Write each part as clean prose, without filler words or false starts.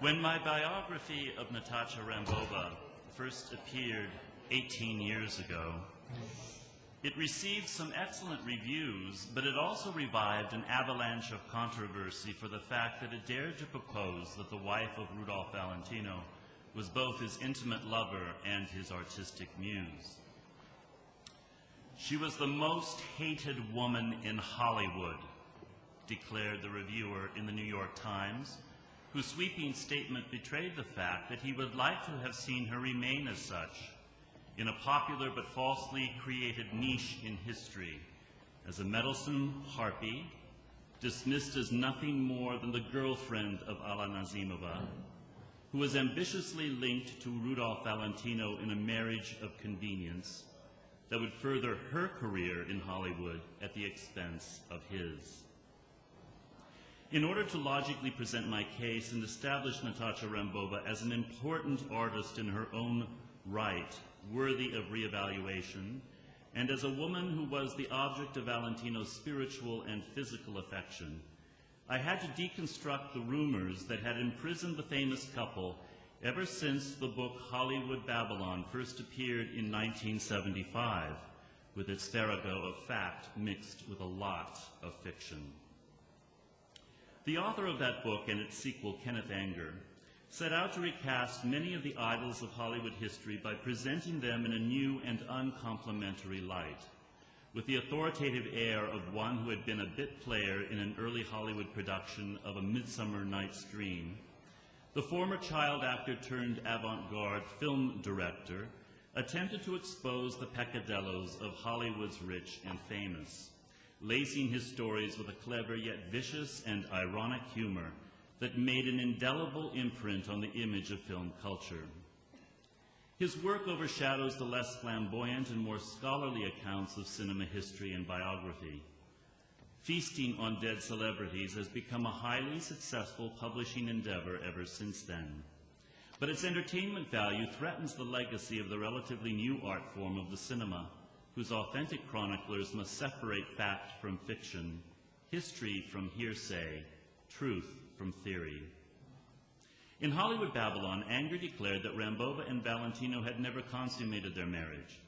When my biography of Natasha Rambova first appeared 18 years ago, it received some excellent reviews, but it also revived an avalanche of controversy for the fact that it dared to propose that the wife of Rudolph Valentino was both his intimate lover and his artistic muse. She was the most hated woman in Hollywood, declared the reviewer in the New York Times, whose sweeping statement betrayed the fact that he would like to have seen her remain as such, in a popular but falsely created niche in history, as a meddlesome harpy, dismissed as nothing more than the girlfriend of Alla Nazimova, who was ambitiously linked to Rudolph Valentino in a marriage of convenience that would further her career in Hollywood at the expense of his. In order to logically present my case and establish Natasha Rambova as an important artist in her own right, worthy of reevaluation, and as a woman who was the object of Valentino's spiritual and physical affection, I had to deconstruct the rumors that had imprisoned the famous couple ever since the book Hollywood Babylon first appeared in 1975, with its farrago of fact mixed with a lot of fiction. The author of that book and its sequel, Kenneth Anger, set out to recast many of the idols of Hollywood history by presenting them in a new and uncomplimentary light, with the authoritative air of one who had been a bit player in an early Hollywood production of A Midsummer Night's Dream. The former child actor turned avant-garde film director attempted to expose the peccadillos of Hollywood's rich and famous, lacing his stories with a clever yet vicious and ironic humor that made an indelible imprint on the image of film culture. His work overshadows the less flamboyant and more scholarly accounts of cinema history and biography. Feasting on Dead Celebrities has become a highly successful publishing endeavor ever since then. But its entertainment value threatens the legacy of the relatively new art form of the cinema, whose authentic chroniclers must separate fact from fiction, history from hearsay, truth from theory. In Hollywood Babylon, Anger declared that Rambova and Valentino had never consummated their marriage,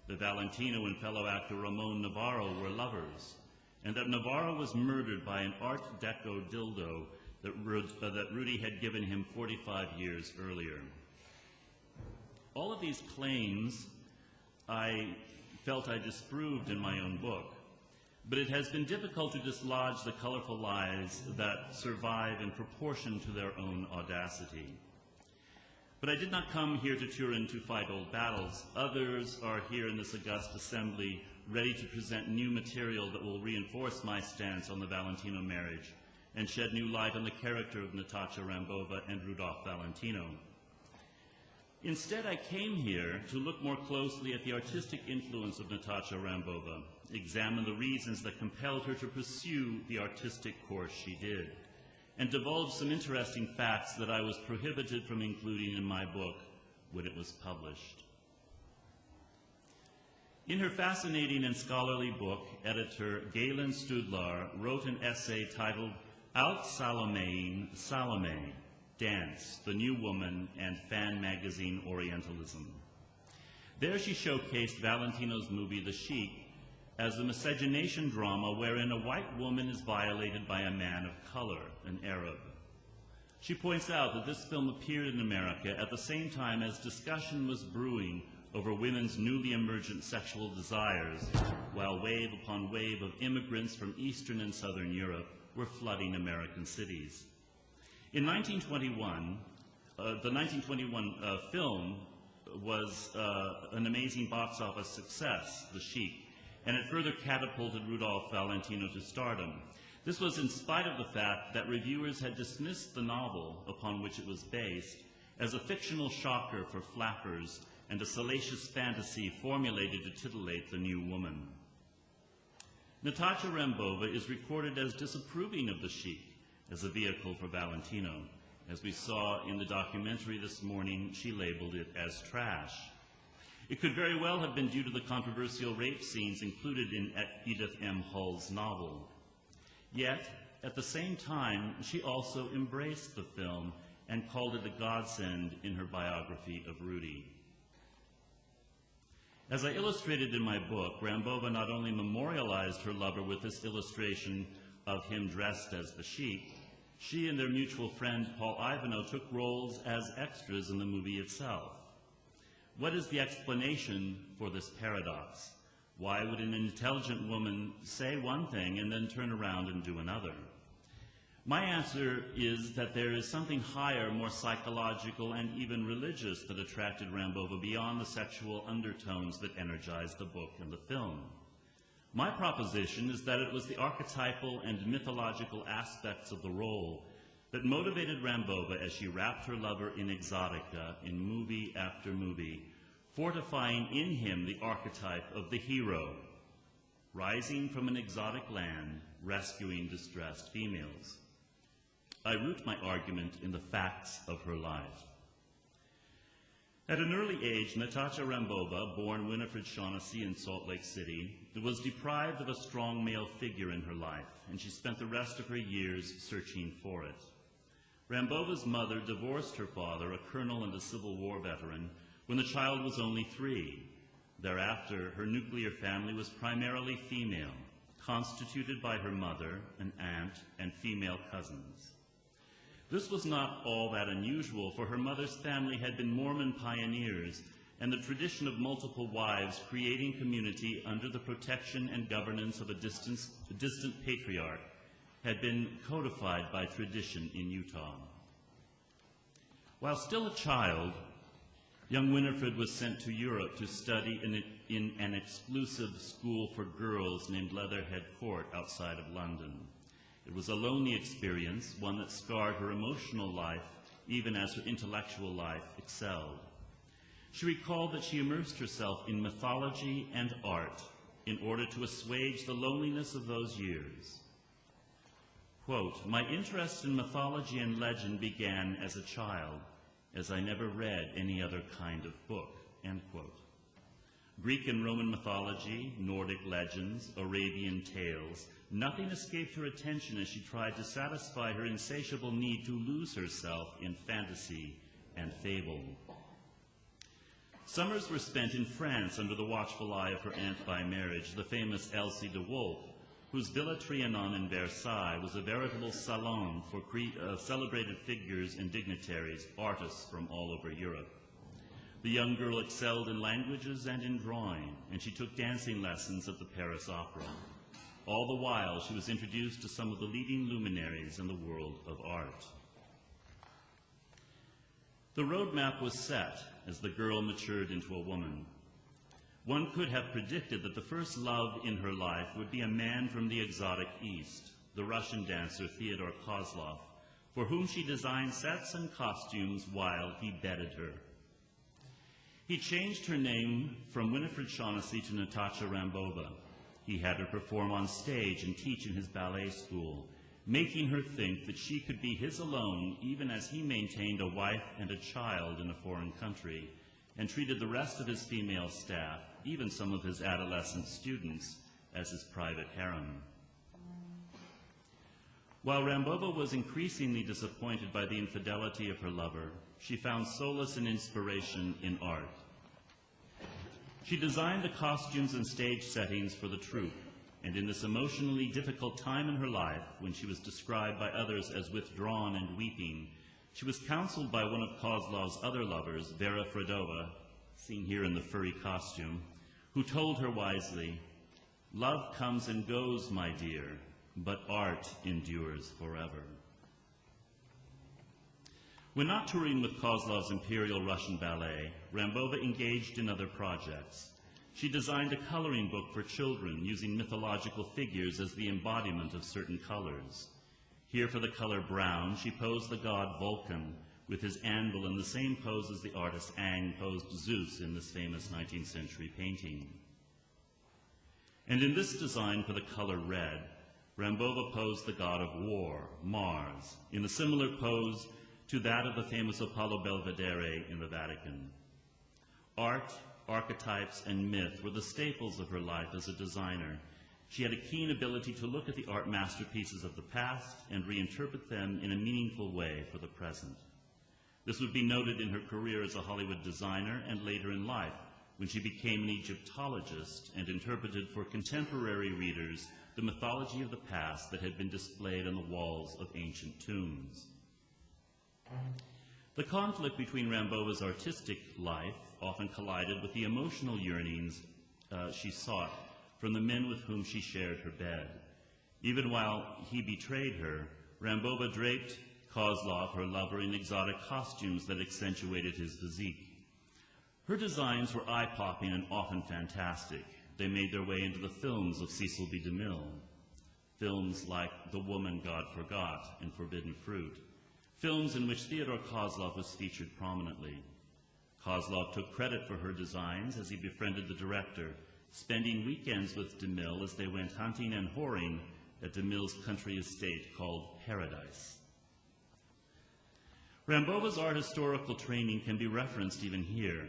that Valentino and fellow actor Ramon Navarro were lovers, and that Navarro was murdered by an Art Deco dildo that Rudy had given him 45 years earlier. All of these claims I felt I disproved in my own book, but it has been difficult to dislodge the colorful lies that survive in proportion to their own audacity. But I did not come here to Turin to fight old battles. Others are here in this august assembly, ready to present new material that will reinforce my stance on the Valentino marriage and shed new light on the character of Natasha Rambova and Rudolph Valentino. Instead, I came here to look more closely at the artistic influence of Natasha Rambova, examine the reasons that compelled her to pursue the artistic course she did, and divulge some interesting facts that I was prohibited from including in my book when it was published. In her fascinating and scholarly book, editor Galen Studlar wrote an essay titled Alt Salomein Salome, Dance, the New Woman, and Fan Magazine Orientalism. There she showcased Valentino's movie The Sheik as a miscegenation drama wherein a white woman is violated by a man of color, an Arab. She points out that this film appeared in America at the same time as discussion was brewing over women's newly emergent sexual desires, while wave upon wave of immigrants from Eastern and Southern Europe were flooding American cities. In 1921, the 1921 film was an amazing box office success, The Sheik, and it further catapulted Rudolph Valentino to stardom. This was in spite of the fact that reviewers had dismissed the novel upon which it was based as a fictional shocker for flappers and a salacious fantasy formulated to titillate the new woman. Natasha Rambova is recorded as disapproving of The Sheik as a vehicle for Valentino. As we saw in the documentary this morning, she labeled it as trash. It could very well have been due to the controversial rape scenes included in Edith M. Hull's novel. Yet, at the same time, she also embraced the film and called it a godsend in her biography of Rudy. As I illustrated in my book, Rambova not only memorialized her lover with this illustration of him dressed as the sheep, she and their mutual friend Paul Ivanhoe took roles as extras in the movie itself. What is the explanation for this paradox? Why would an intelligent woman say one thing and then turn around and do another? My answer is that there is something higher, more psychological and even religious that attracted Rambova beyond the sexual undertones that energized the book and the film. My proposition is that it was the archetypal and mythological aspects of the role that motivated Rambova as she wrapped her lover in exotica in movie after movie, fortifying in him the archetype of the hero, rising from an exotic land, rescuing distressed females. I root my argument in the facts of her life. At an early age, Natasha Rambova, born Winifred Shaughnessy in Salt Lake City, was deprived of a strong male figure in her life, and she spent the rest of her years searching for it. Rambova's mother divorced her father, a colonel and a Civil War veteran, when the child was only 3. Thereafter, her nuclear family was primarily female, constituted by her mother, an aunt, and female cousins. This was not all that unusual, for her mother's family had been Mormon pioneers, and the tradition of multiple wives creating community under the protection and governance of a distant patriarch had been codified by tradition in Utah. While still a child, young Winifred was sent to Europe to study in an exclusive school for girls named Leatherhead Court outside of London. It was a lonely experience, one that scarred her emotional life, even as her intellectual life excelled. She recalled that she immersed herself in mythology and art in order to assuage the loneliness of those years. Quote, "My interest in mythology and legend began as a child, as I never read any other kind of book," end quote. Greek and Roman mythology, Nordic legends, Arabian tales, nothing escaped her attention as she tried to satisfy her insatiable need to lose herself in fantasy and fable. Summers were spent in France under the watchful eye of her aunt by marriage, the famous Elsie de Wolfe, whose Villa Trianon in Versailles was a veritable salon for celebrated figures and dignitaries, artists from all over Europe. The young girl excelled in languages and in drawing, and she took dancing lessons at the Paris Opera. All the while, she was introduced to some of the leading luminaries in the world of art. The roadmap was set as the girl matured into a woman. One could have predicted that the first love in her life would be a man from the exotic East, the Russian dancer Theodore Kozlov, for whom she designed sets and costumes while he bedded her. He changed her name from Winifred Shaughnessy to Natasha Rambova. He had her perform on stage and teach in his ballet school, making her think that she could be his alone even as he maintained a wife and a child in a foreign country, and treated the rest of his female staff, even some of his adolescent students, as his private harem. While Rambova was increasingly disappointed by the infidelity of her lover, she found solace and inspiration in art. She designed the costumes and stage settings for the troupe, and in this emotionally difficult time in her life, when she was described by others as withdrawn and weeping, she was counseled by one of Kozlov's other lovers, Vera Fredova, seen here in the furry costume, who told her wisely, "Love comes and goes, my dear, but art endures forever." When not touring with Kozlov's Imperial Russian Ballet, Rambova engaged in other projects. She designed a coloring book for children using mythological figures as the embodiment of certain colors. Here for the color brown, she posed the god Vulcan with his anvil in the same pose as the artist Ang posed Zeus in this famous 19th century painting. And in this design for the color red, Rambova posed the god of war, Mars, in a similar pose to that of the famous Apollo Belvedere in the Vatican. Art, archetypes, and myth were the staples of her life as a designer. She had a keen ability to look at the art masterpieces of the past and reinterpret them in a meaningful way for the present. This would be noted in her career as a Hollywood designer and later in life, when she became an Egyptologist and interpreted for contemporary readers the mythology of the past that had been displayed on the walls of ancient tombs. The conflict between Rambova's artistic life often collided with the emotional yearnings she sought from the men with whom she shared her bed. Even while he betrayed her, Rambova draped Kozlov, her lover, in exotic costumes that accentuated his physique. Her designs were eye-popping and often fantastic. They made their way into the films of Cecil B. DeMille, films like The Woman God Forgot and Forbidden Fruit, films in which Theodore Kozlov was featured prominently. Kozlov took credit for her designs as he befriended the director, spending weekends with DeMille as they went hunting and whoring at DeMille's country estate called Paradise. Rambova's art historical training can be referenced even here.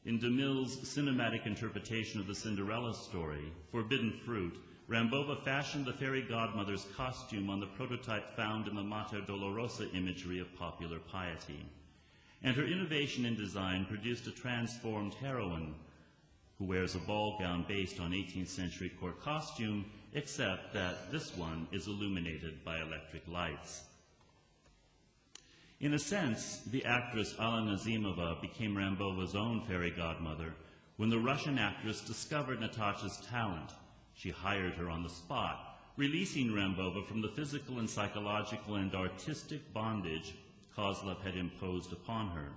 In DeMille's cinematic interpretation of the Cinderella story, Forbidden Fruit, Rambova fashioned the fairy godmother's costume on the prototype found in the Mater Dolorosa imagery of popular piety. And her innovation in design produced a transformed heroine who wears a ball gown based on 18th century court costume, except that this one is illuminated by electric lights. In a sense, the actress Alla Nazimova became Rambova's own fairy godmother when the Russian actress discovered Natasha's talent. She hired her on the spot, releasing Rambova from the physical and psychological and artistic bondage Kozlov had imposed upon her.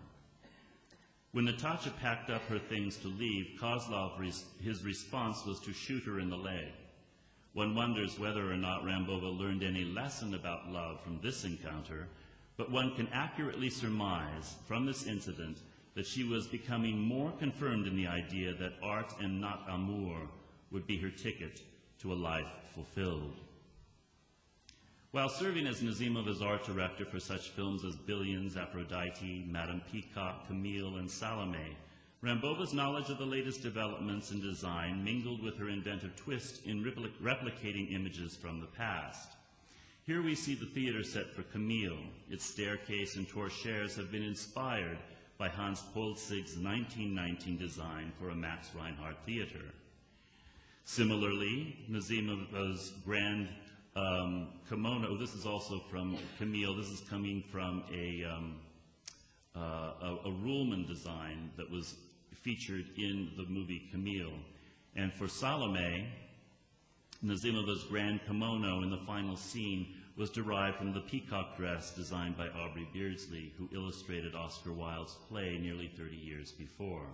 When Natasha packed up her things to leave, his response was to shoot her in the leg. One wonders whether or not Rambova learned any lesson about love from this encounter, but one can accurately surmise from this incident that she was becoming more confirmed in the idea that art and not amour would be her ticket to a life fulfilled. While serving as Nazimova's art director for such films as Billions, Aphrodite, Madame Peacock, Camille, and Salome, Rambova's knowledge of the latest developments in design mingled with her inventive twist in replicating images from the past. Here we see the theater set for Camille. Its staircase and torchères have been inspired by Hans Poelzig's 1919 design for a Max Reinhardt theater. Similarly, Nazimova's grand kimono, this is also from Camille, this is coming from a Ruhlmann design that was featured in the movie Camille. And for Salome, Nazimova's grand kimono in the final scene was derived from the peacock dress designed by Aubrey Beardsley, who illustrated Oscar Wilde's play nearly 30 years before.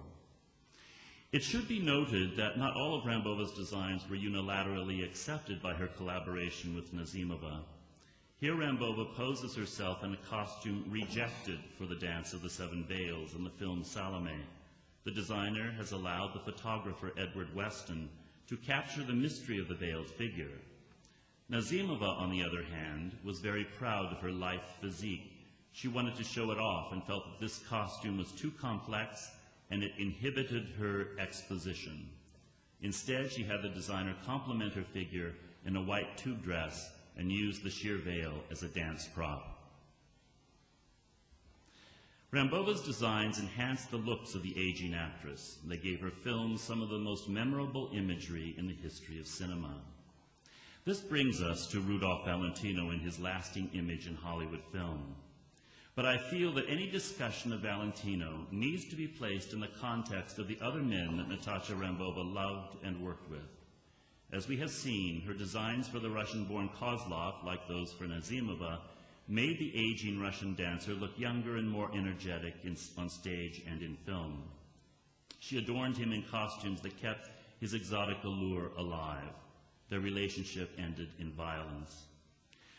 It should be noted that not all of Rambova's designs were unilaterally accepted by her collaboration with Nazimova. Here Rambova poses herself in a costume rejected for the Dance of the Seven Veils in the film Salome. The designer has allowed the photographer Edward Weston to capture the mystery of the veiled figure. Nazimova, on the other hand, was very proud of her lithe physique. She wanted to show it off and felt that this costume was too complex and it inhibited her exposition. Instead, she had the designer complement her figure in a white tube dress and use the sheer veil as a dance prop. Rambova's designs enhanced the looks of the aging actress. They gave her films some of the most memorable imagery in the history of cinema. This brings us to Rudolph Valentino and his lasting image in Hollywood film. But I feel that any discussion of Valentino needs to be placed in the context of the other men that Natasha Rambova loved and worked with. As we have seen, her designs for the Russian-born Kozlov, like those for Nazimova, made the aging Russian dancer look younger and more energetic on stage and in film. She adorned him in costumes that kept his exotic allure alive. Their relationship ended in violence.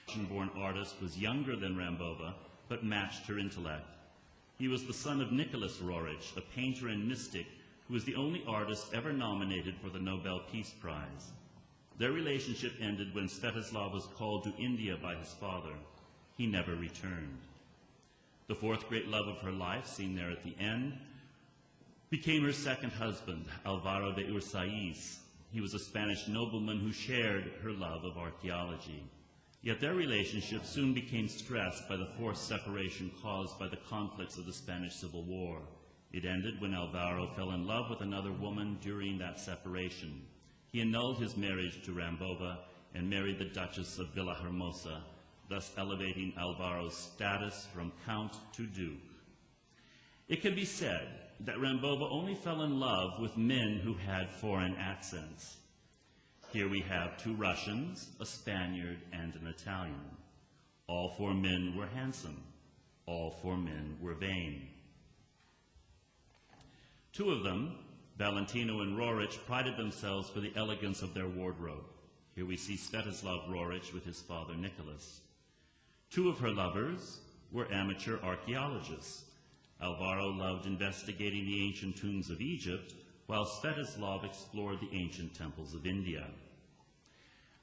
The Russian-born artist was younger than Rambova, but matched her intellect. He was the son of Nicholas Roerich, a painter and mystic who was the only artist ever nominated for the Nobel Peace Prize. Their relationship ended when Svetoslav was called to India by his father. He never returned. The fourth great love of her life, seen there at the end, became her second husband, Alvaro de Ursaiz. He was a Spanish nobleman who shared her love of archaeology. Yet their relationship soon became stressed by the forced separation caused by the conflicts of the Spanish Civil War. It ended when Alvaro fell in love with another woman during that separation. He annulled his marriage to Rambova and married the Duchess of Villahermosa, thus elevating Alvaro's status from count to duke. It can be said that Rambova only fell in love with men who had foreign accents. Here we have 2 Russians, a Spaniard, and an Italian. All 4 men were handsome. All 4 men were vain. 2 of them, Valentino and Roerich, prided themselves for the elegance of their wardrobe. Here we see Svetoslav Roerich with his father Nicholas. 2 of her lovers were amateur archaeologists. Alvaro loved investigating the ancient tombs of Egypt, while Svetoslav explored the ancient temples of India.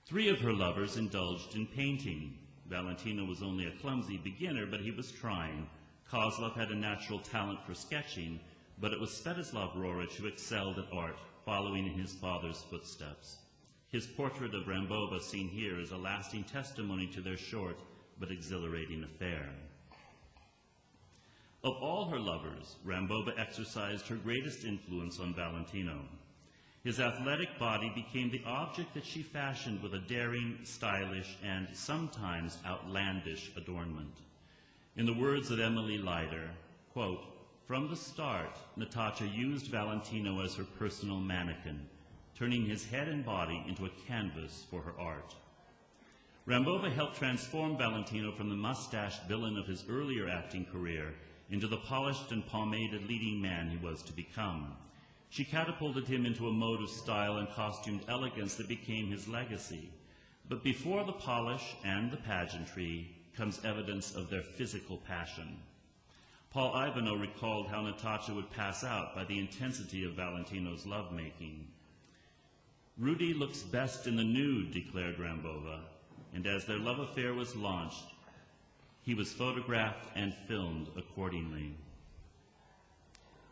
3 of her lovers indulged in painting. Valentino was only a clumsy beginner, but he was trying. Kozlov had a natural talent for sketching, but it was Svetoslav Roerich who excelled at art, following in his father's footsteps. His portrait of Rambova, seen here, is a lasting testimony to their short but exhilarating affair. Of all her lovers, Rambova exercised her greatest influence on Valentino. His athletic body became the object that she fashioned with a daring, stylish, and sometimes outlandish adornment. In the words of Emily Leider, quote, "From the start, Natasha used Valentino as her personal mannequin, turning his head and body into a canvas for her art." Rambova helped transform Valentino from the mustached villain of his earlier acting career into the polished and pomaded leading man he was to become. She catapulted him into a mode of style and costumed elegance that became his legacy. But before the polish and the pageantry comes evidence of their physical passion. Paul Ivanhoe recalled how Natasha would pass out by the intensity of Valentino's lovemaking. "Rudy looks best in the nude," declared Rambova, and as their love affair was launched, he was photographed and filmed accordingly.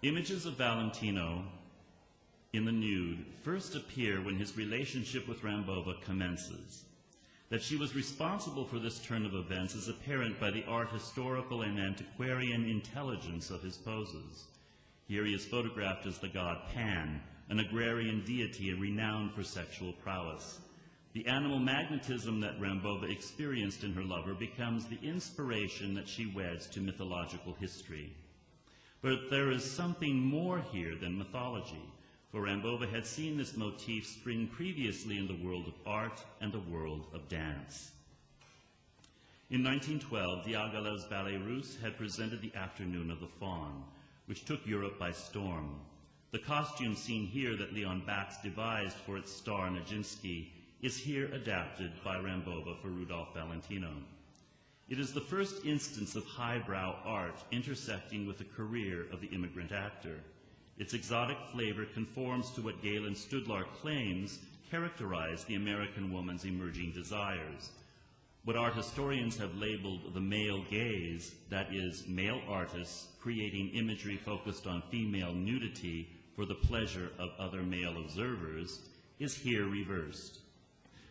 Images of Valentino in the nude first appear when his relationship with Rambova commences. That she was responsible for this turn of events is apparent by the art historical and antiquarian intelligence of his poses. Here he is photographed as the god Pan, an agrarian deity renowned for sexual prowess. The animal magnetism that Rambova experienced in her lover becomes the inspiration that she weds to mythological history. But there is something more here than mythology, for Rambova had seen this motif spring previously in the world of art and the world of dance. In 1912, Diaghilev's Ballet Russe had presented the Afternoon of the Faun, which took Europe by storm. The costume seen here that Leon Bax devised for its star Nijinsky is here adapted by Rambova for Rudolph Valentino. It is the first instance of highbrow art intersecting with the career of the immigrant actor. Its exotic flavor conforms to what Galen Studlar claims characterized the American woman's emerging desires. What art historians have labeled the male gaze, that is, male artists creating imagery focused on female nudity for the pleasure of other male observers, is here reversed.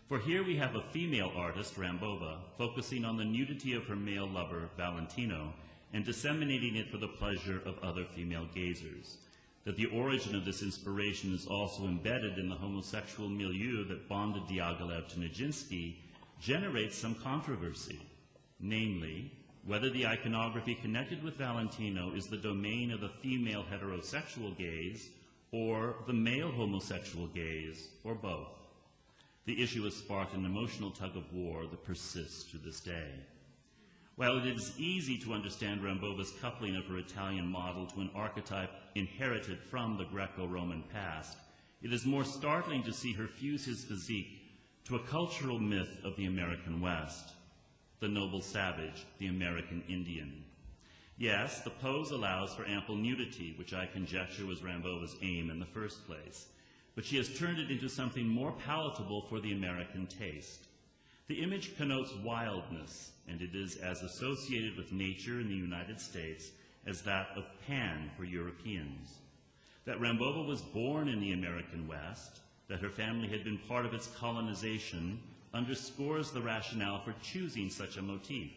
For here we have a female artist, Rambova, focusing on the nudity of her male lover, Valentino, and disseminating it for the pleasure of other female gazers. That the origin of this inspiration is also embedded in the homosexual milieu that bonded Diaghilev to Nijinsky generates some controversy, namely, whether the iconography connected with Valentino is the domain of the female heterosexual gaze or the male homosexual gaze, or both. The issue has sparked an emotional tug-of-war that persists to this day. While it is easy to understand Rambova's coupling of her Italian model to an archetype inherited from the Greco-Roman past, it is more startling to see her fuse his physique to a cultural myth of the American West, the noble savage, the American Indian. Yes, the pose allows for ample nudity, which I conjecture was Rambova's aim in the first place, but she has turned it into something more palatable for the American taste. The image connotes wildness, and it is as associated with nature in the United States as that of Pan for Europeans. That Rambova was born in the American West, that her family had been part of its colonization, underscores the rationale for choosing such a motif.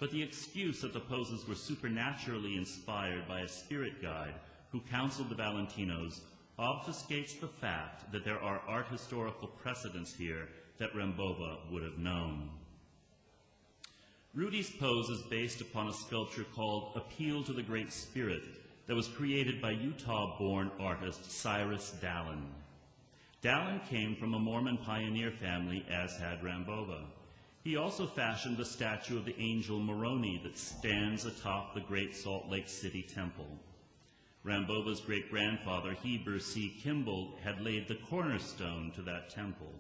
But the excuse that the poses were supernaturally inspired by a spirit guide who counseled the Valentinos obfuscates the fact that there are art historical precedents here that Rambova would have known. Rudy's pose is based upon a sculpture called Appeal to the Great Spirit that was created by Utah-born artist Cyrus Dallin. Dallin came from a Mormon pioneer family, as had Rambova. He also fashioned the statue of the angel Moroni that stands atop the Great Salt Lake City Temple. Rambova's great-grandfather, Heber C. Kimball, had laid the cornerstone to that temple.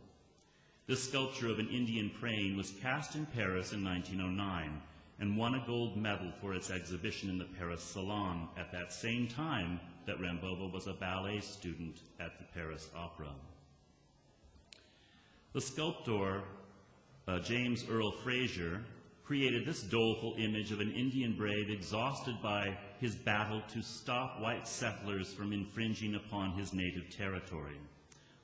This sculpture of an Indian praying was cast in Paris in 1909 and won a gold medal for its exhibition in the Paris Salon at that same time that Rambova was a ballet student at the Paris Opera. The sculptor, James Earl Fraser, created this doleful image of an Indian brave exhausted by his battle to stop white settlers from infringing upon his native territory.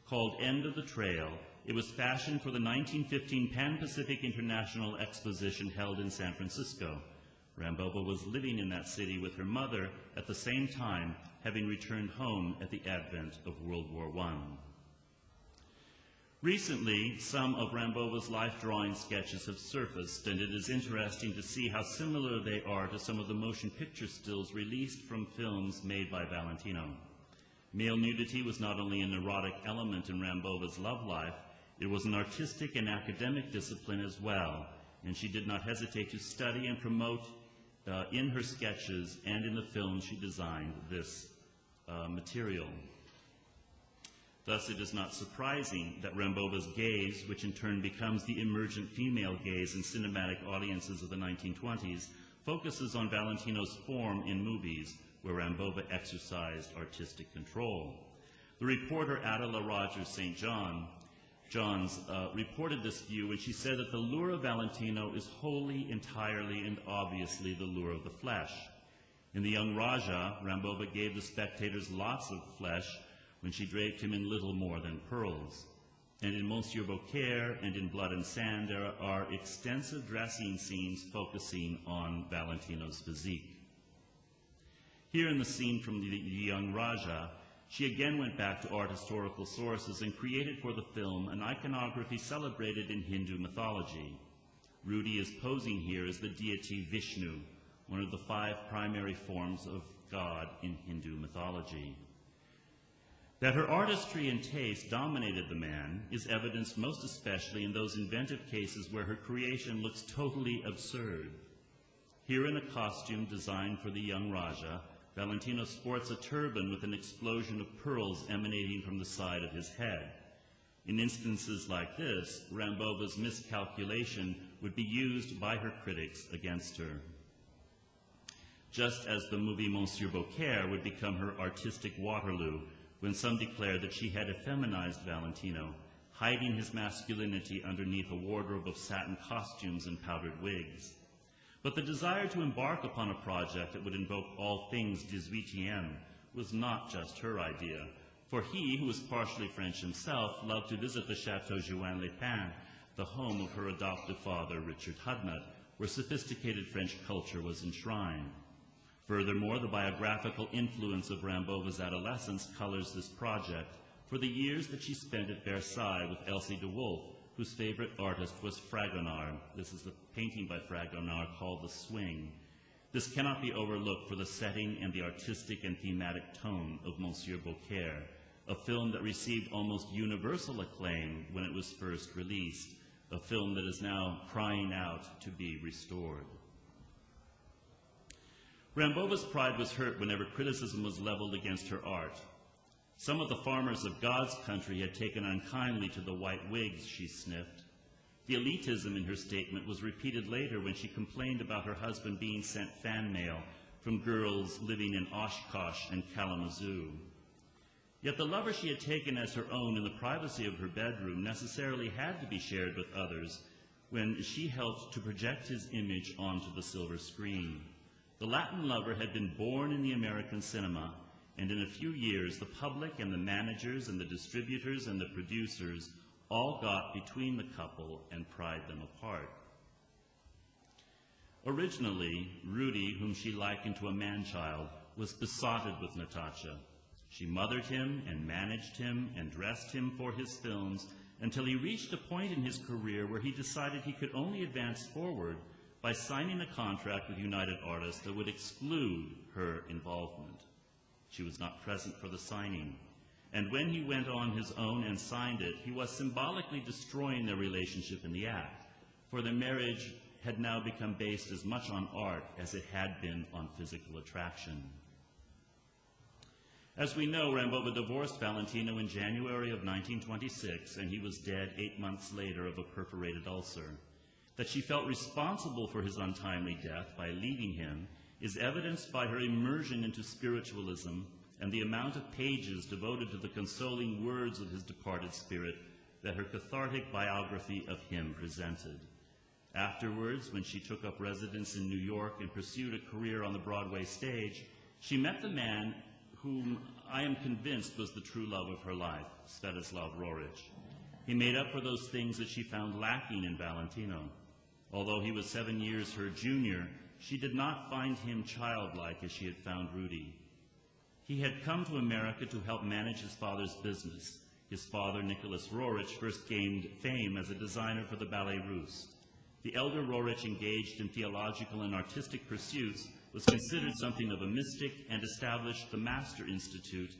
Called End of the Trail, it was fashioned for the 1915 Pan-Pacific International Exposition held in San Francisco. Rambova was living in that city with her mother at the same time, having returned home at the advent of World War I. Recently, some of Rambova's life-drawing sketches have surfaced, and it is interesting to see how similar they are to some of the motion picture stills released from films made by Valentino. Male nudity was not only an erotic element in Rambova's love life, it was an artistic and academic discipline as well, and she did not hesitate to study and promote in her sketches and in the films she designed this material. Thus, it is not surprising that Rambova's gaze, which in turn becomes the emergent female gaze in cinematic audiences of the 1920s, focuses on Valentino's form in movies, where Rambova exercised artistic control. The reporter Adela Rogers St. John's reported this view when she said that the lure of Valentino is wholly, entirely, and obviously the lure of the flesh. In The Young Raja, Rambova gave the spectators lots of flesh when she draped him in little more than pearls. And in Monsieur Beaucaire and in Blood and Sand, there are extensive dressing scenes focusing on Valentino's physique. Here in the scene from the Young Raja, she again went back to art historical sources and created for the film an iconography celebrated in Hindu mythology. Rudy is posing here as the deity Vishnu, one of the 5 primary forms of God in Hindu mythology. That her artistry and taste dominated the man is evidenced most especially in those inventive cases where her creation looks totally absurd. Here in a costume designed for the young Raja, Valentino sports a turban with an explosion of pearls emanating from the side of his head. In instances like this, Rambova's miscalculation would be used by her critics against her. Just as the movie Monsieur Beaucaire would become her artistic Waterloo, when some declared that she had effeminized Valentino, hiding his masculinity underneath a wardrobe of satin costumes and powdered wigs. But the desire to embark upon a project that would invoke all things 18e was not just her idea, for he, who was partially French himself, loved to visit the Chateau Juan-les-Pins, the home of her adoptive father, Richard Hudnut, where sophisticated French culture was enshrined. Furthermore, the biographical influence of Rambova's adolescence colors this project for the years that she spent at Versailles with Elsie de Wolfe, whose favorite artist was Fragonard. This is the painting by Fragonard called The Swing. This cannot be overlooked for the setting and the artistic and thematic tone of Monsieur Beaucaire, a film that received almost universal acclaim when it was first released, a film that is now crying out to be restored. Rambova's pride was hurt whenever criticism was leveled against her art. Some of the farmers of God's country had taken unkindly to the white wigs she sniffed. The elitism in her statement was repeated later when she complained about her husband being sent fan mail from girls living in Oshkosh and Kalamazoo. Yet the lover she had taken as her own in the privacy of her bedroom necessarily had to be shared with others when she helped to project his image onto the silver screen. The Latin lover had been born in the American cinema, and in a few years the public and the managers and the distributors and the producers all got between the couple and pried them apart. Originally, Rudy, whom she likened to a man-child, was besotted with Natasha. She mothered him and managed him and dressed him for his films until he reached a point in his career where he decided he could only advance forward by signing a contract with United Artists that would exclude her involvement. She was not present for the signing, and when he went on his own and signed it, he was symbolically destroying their relationship in the act, for their marriage had now become based as much on art as it had been on physical attraction. As we know, Rambova divorced Valentino in January of 1926, and he was dead 8 months later of a perforated ulcer. That she felt responsible for his untimely death by leaving him is evidenced by her immersion into spiritualism and the amount of pages devoted to the consoling words of his departed spirit that her cathartic biography of him presented. Afterwards, when she took up residence in New York and pursued a career on the Broadway stage, she met the man whom I am convinced was the true love of her life, Svetoslav Roric. He made up for those things that she found lacking in Valentino. Although he was 7 years her junior, she did not find him childlike as she had found Rudy. He had come to America to help manage his father's business. His father, Nicholas Roric, first gained fame as a designer for the Ballet Russe. The elder Roric, engaged in theological and artistic pursuits, was considered something of a mystic and established the Master Institute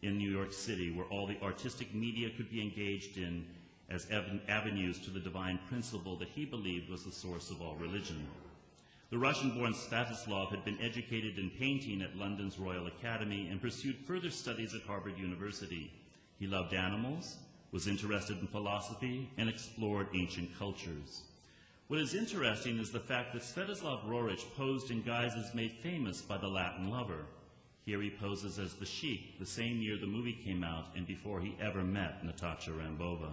in New York City, where all the artistic media could be engaged in as avenues to the divine principle that he believed was the source of all religion. The Russian-born Svetoslav had been educated in painting at London's Royal Academy and pursued further studies at Harvard University. He loved animals, was interested in philosophy, and explored ancient cultures. What is interesting is the fact that Svetoslav Roric posed in guises made famous by the Latin lover. Here he poses as the Sheik the same year the movie came out and before he ever met Natasha Rambova.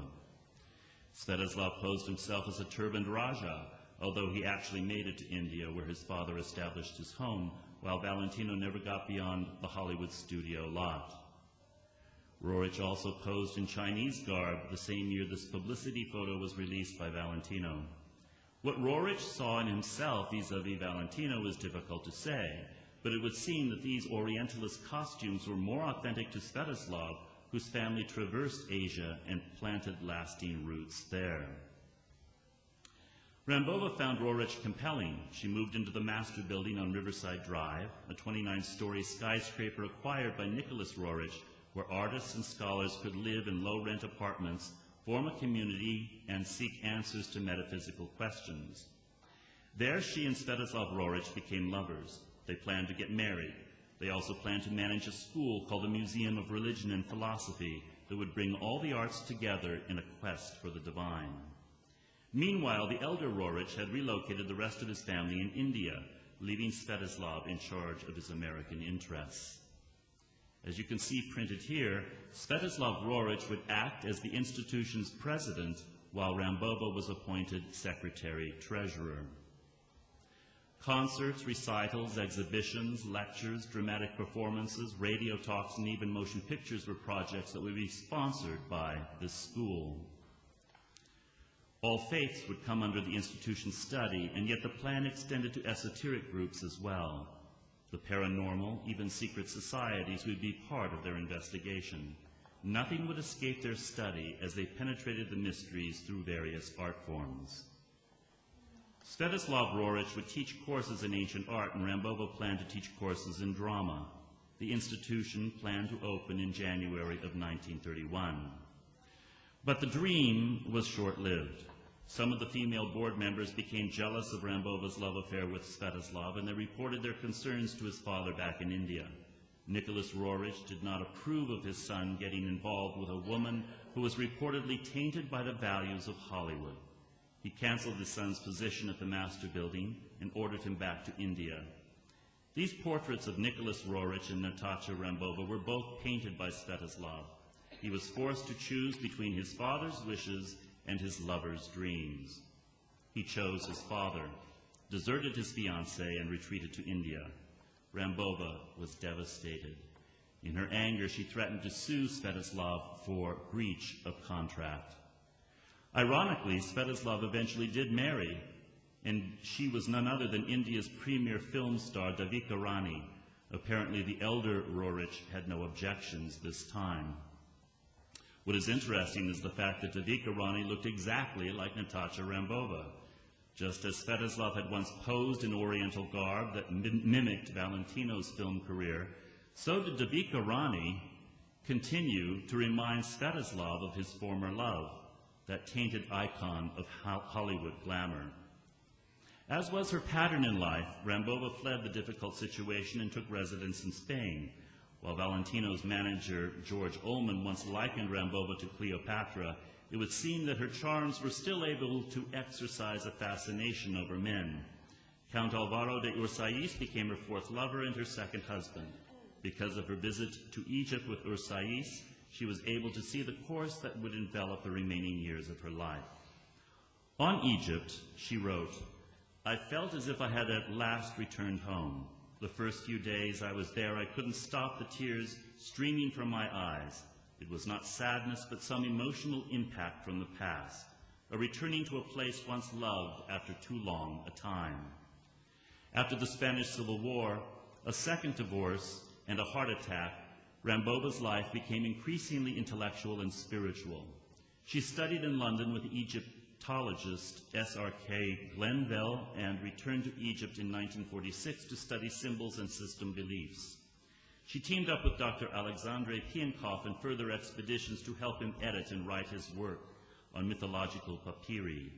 Svetoslav posed himself as a turbaned Raja, although he actually made it to India, where his father established his home, while Valentino never got beyond the Hollywood studio lot. Roric also posed in Chinese garb the same year this publicity photo was released by Valentino. What Roric saw in himself vis-a-vis Valentino is difficult to say, but it would seem that these Orientalist costumes were more authentic to Svetoslav, whose family traversed Asia and planted lasting roots there. Rambova found Roric compelling. She moved into the Master Building on Riverside Drive, a 29-story skyscraper acquired by Nicholas Roric, where artists and scholars could live in low-rent apartments, form a community, and seek answers to metaphysical questions. There she and Svetoslav Roric became lovers. They planned to get married. They also planned to manage a school called the Museum of Religion and Philosophy that would bring all the arts together in a quest for the divine. Meanwhile, the elder Roric had relocated the rest of his family in India, leaving Svetoslav in charge of his American interests. As you can see printed here, Svetoslav Roric would act as the institution's president, while Rambova was appointed secretary-treasurer. Concerts, recitals, exhibitions, lectures, dramatic performances, radio talks, and even motion pictures were projects that would be sponsored by this school. All faiths would come under the institution's study, and yet the plan extended to esoteric groups as well. The paranormal, even secret societies, would be part of their investigation. Nothing would escape their study as they penetrated the mysteries through various art forms. Svetoslav Roric would teach courses in ancient art, and Rambova planned to teach courses in drama. The institution planned to open in January of 1931. But the dream was short-lived. Some of the female board members became jealous of Rambova's love affair with Svetoslav, and they reported their concerns to his father back in India. Nicholas Roric did not approve of his son getting involved with a woman who was reportedly tainted by the values of Hollywood. He canceled his son's position at the Master Building and ordered him back to India. These portraits of Nicholas Roric and Natasha Rambova were both painted by Svetoslav. He was forced to choose between his father's wishes and his lover's dreams. He chose his father, deserted his fiancée, and retreated to India. Rambova was devastated. In her anger, she threatened to sue Svetoslav for breach of contract. Ironically, Svetoslav eventually did marry, and she was none other than India's premier film star, Devika Rani. Apparently, the elder Roerich had no objections this time. What is interesting is the fact that Devika Rani looked exactly like Natasha Rambova. Just as Svetoslav had once posed in Oriental garb that mimicked Valentino's film career, so did Devika Rani continue to remind Svetoslav of his former love, that tainted icon of Hollywood glamour. As was her pattern in life, Rambova fled the difficult situation and took residence in Spain. While Valentino's manager, George Ullman, once likened Rambova to Cleopatra, it would seem that her charms were still able to exercise a fascination over men. Count Alvaro de Ursaiz became her fourth lover and her second husband. Because of her visit to Egypt with Ursaiz, she was able to see the course that would envelop the remaining years of her life. On Egypt, she wrote, "I felt as if I had at last returned home. The first few days I was there, I couldn't stop the tears streaming from my eyes. It was not sadness, but some emotional impact from the past, a returning to a place once loved after too long a time." After the Spanish Civil War, a second divorce, and a heart attack, Rambova's life became increasingly intellectual and spiritual. She studied in London with Egyptologist S.R.K. Glenville and returned to Egypt in 1946 to study symbols and system beliefs. She teamed up with Dr. Alexandre Piankov in further expeditions to help him edit and write his work on mythological papyri.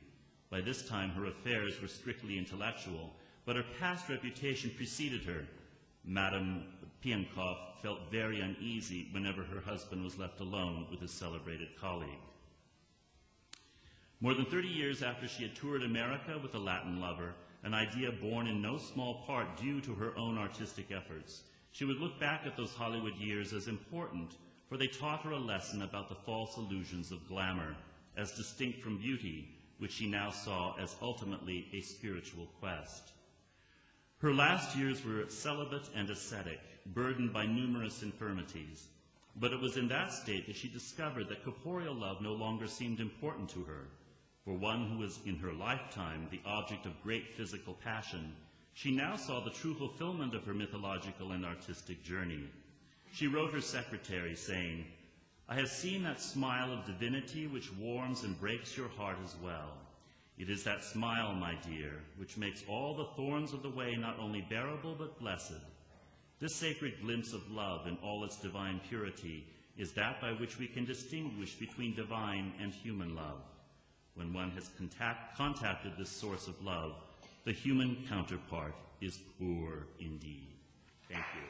By this time, her affairs were strictly intellectual, but her past reputation preceded her. Madame Piankov felt very uneasy whenever her husband was left alone with his celebrated colleague. More than 30 years after she had toured America with a Latin lover, an idea born in no small part due to her own artistic efforts, she would look back at those Hollywood years as important, for they taught her a lesson about the false illusions of glamour, as distinct from beauty, which she now saw as ultimately a spiritual quest. Her last years were celibate and ascetic, burdened by numerous infirmities. But it was in that state that she discovered that corporeal love no longer seemed important to her. For one who was in her lifetime the object of great physical passion, she now saw the true fulfillment of her mythological and artistic journey. She wrote her secretary, saying, "I have seen that smile of divinity which warms and breaks your heart as well. It is that smile, my dear, which makes all the thorns of the way not only bearable but blessed. This sacred glimpse of love in all its divine purity is that by which we can distinguish between divine and human love. When one has contacted this source of love, the human counterpart is poor indeed." Thank you.